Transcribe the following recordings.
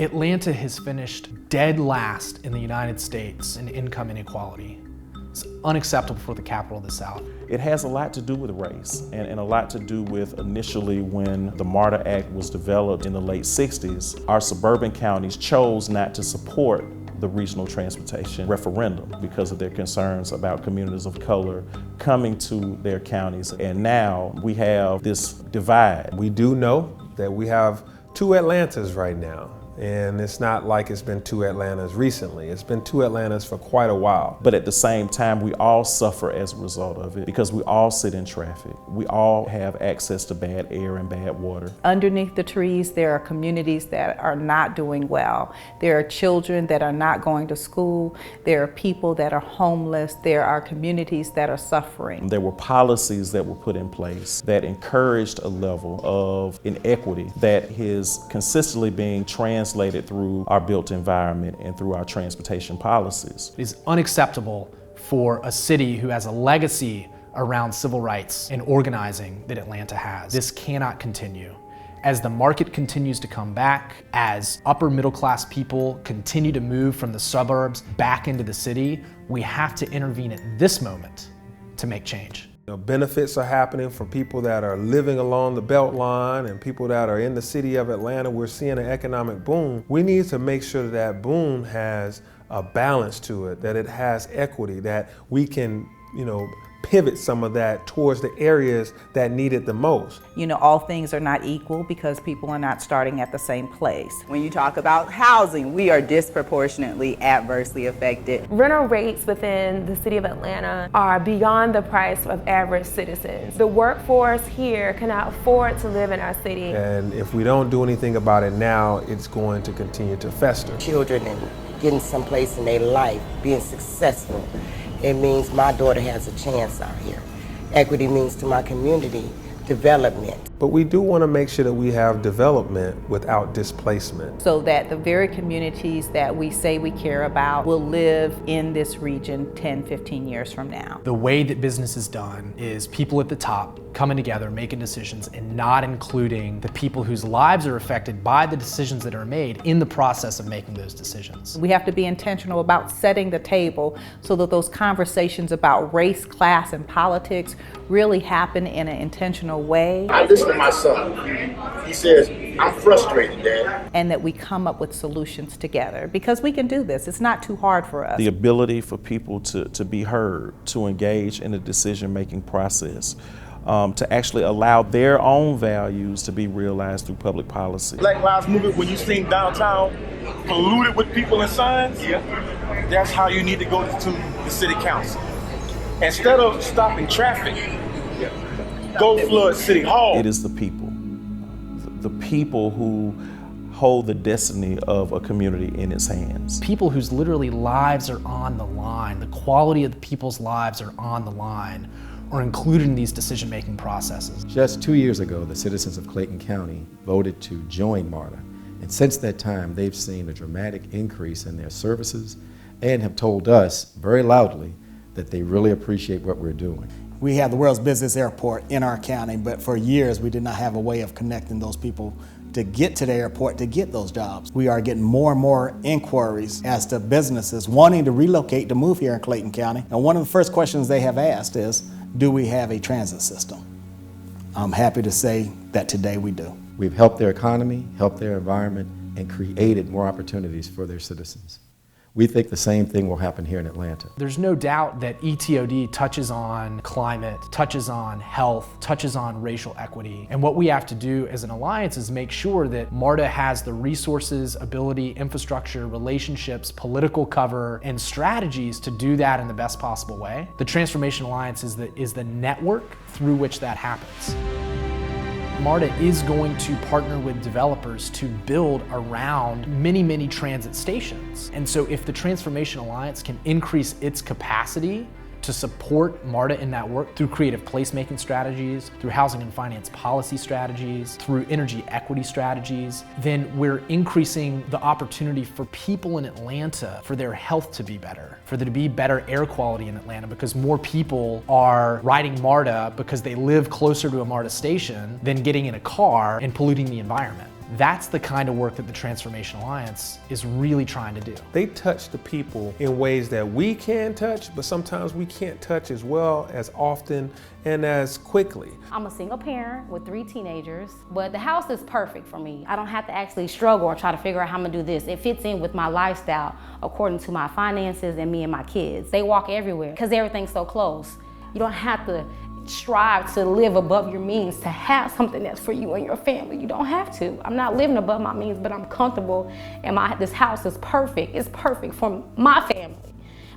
Atlanta has finished dead last in the United States in income inequality. It's unacceptable for the capital of the South. It has a lot to do with race and a lot to do with initially when the MARTA Act was developed in the late 60s, our suburban counties chose not to support the regional transportation referendum because of their concerns about communities of color coming to their counties. And now we have this divide. We do know that we have two Atlantas right now. And it's not like it's been two Atlantas recently. It's been two Atlantas for quite a while. But at the same time, we all suffer as a result of it because we all sit in traffic. We all have access to bad air and bad water. Underneath the trees, there are communities that are not doing well. There are children that are not going to school. There are people that are homeless. There are communities that are suffering. There were policies that were put in place that encouraged a level of inequity that is consistently being translated through our built environment and through our transportation policies. It is unacceptable for a city who has a legacy around civil rights and organizing that Atlanta has. This cannot continue. As the market continues to come back, as upper middle class people continue to move from the suburbs back into the city, we have to intervene at this moment to make change. Benefits are happening for people that are living along the Beltline and people that are in the city of Atlanta. We're seeing an economic boom. We need to make sure that boom has a balance to it, that it has equity, that we can, pivot some of that towards the areas that need it the most. All things are not equal because people are not starting at the same place. When you talk about housing, we are disproportionately adversely affected. Rental rates within the city of Atlanta are beyond the price of average citizens. The workforce here cannot afford to live in our city. And if we don't do anything about it now, it's going to continue to fester. Children and getting someplace in their life, being successful. It means my daughter has a chance out here. Equity means to my community development. But we do want to make sure that we have development without displacement. So that the very communities that we say we care about will live in this region 10, 15 years from now. The way that business is done is people at the top coming together, making decisions, and not including the people whose lives are affected by the decisions that are made in the process of making those decisions. We have to be intentional about setting the table so that those conversations about race, class, and politics really happen in an intentional way. I listen to my son. He says, I'm frustrated, Dad. And that we come up with solutions together because we can do this. It's not too hard for us. The ability for people to be heard, to engage in the decision-making process, to actually allow their own values to be realized through public policy. Black Lives Movement, when you seen downtown polluted with people and signs, that's how you need to go to the city council. Instead of stopping traffic, go flood City Hall. It is the people who hold the destiny of a community in its hands. People whose literally lives are on the line, the quality of the people's lives are on the line, are included in these decision-making processes. Just 2 years ago, the citizens of Clayton County voted to join MARTA. And since that time, they've seen a dramatic increase in their services and have told us very loudly that they really appreciate what we're doing. We have the world's busiest airport in our county, but for years we did not have a way of connecting those people to get to the airport to get those jobs. We are getting more and more inquiries as to businesses wanting to relocate to move here in Clayton County. And one of the first questions they have asked is, do we have a transit system? I'm happy to say that today we do. We've helped their economy, helped their environment, and created more opportunities for their citizens. We think the same thing will happen here in Atlanta. There's no doubt that ETOD touches on climate, touches on health, touches on racial equity. And what we have to do as an alliance is make sure that MARTA has the resources, ability, infrastructure, relationships, political cover, and strategies to do that in the best possible way. The Transformation Alliance is the network through which that happens. MARTA is going to partner with developers to build around many transit stations. And so if the Transformation Alliance can increase its capacity to support MARTA in that work through creative placemaking strategies, through housing and finance policy strategies, through energy equity strategies, then we're increasing the opportunity for people in Atlanta for their health to be better, for there to be better air quality in Atlanta because more people are riding MARTA because they live closer to a MARTA station than getting in a car and polluting the environment. That's the kind of work that the Transformation Alliance is really trying to do. They touch the people in ways that we can touch, but sometimes we can't touch as well, as often, and as quickly. I'm a single parent with 3 teenagers, but the house is perfect for me. I don't have to actually struggle or try to figure out how I'm gonna do this. It fits in with my lifestyle according to my finances and me and my kids. They walk everywhere because everything's so close. You don't have to strive to live above your means to have something that's for you and your family. You don't have to. I'm not living above my means, but I'm comfortable, and this house is perfect. It's perfect for my family.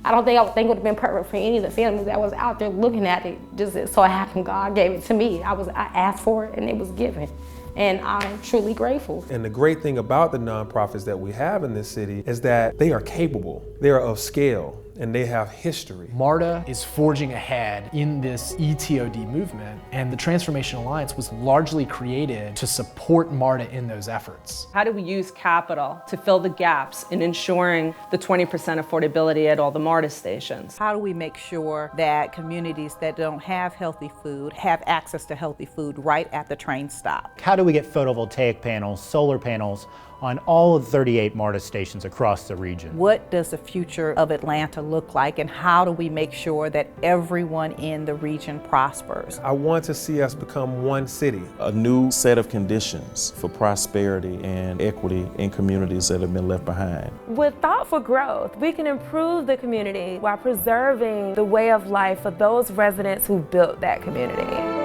I don't think it would have been perfect for any of the families that was out there looking at it. Just so it happened, God gave it to me. I asked for it and it was given. And I'm truly grateful. And the great thing about the nonprofits that we have in this city is that they are capable, they are of scale, and they have history. MARTA is forging ahead in this ETOD movement, and the Transformation Alliance was largely created to support MARTA in those efforts. How do we use capital to fill the gaps in ensuring the 20% affordability at all the MARTA stations? How do we make sure that communities that don't have healthy food have access to healthy food right at the train stop? How do we get photovoltaic panels, solar panels on all of 38 MARTA stations across the region? What does the future of Atlanta look like, and how do we make sure that everyone in the region prospers? I want to see us become one city. A new set of conditions for prosperity and equity in communities that have been left behind. With thoughtful growth, we can improve the community while preserving the way of life for those residents who built that community.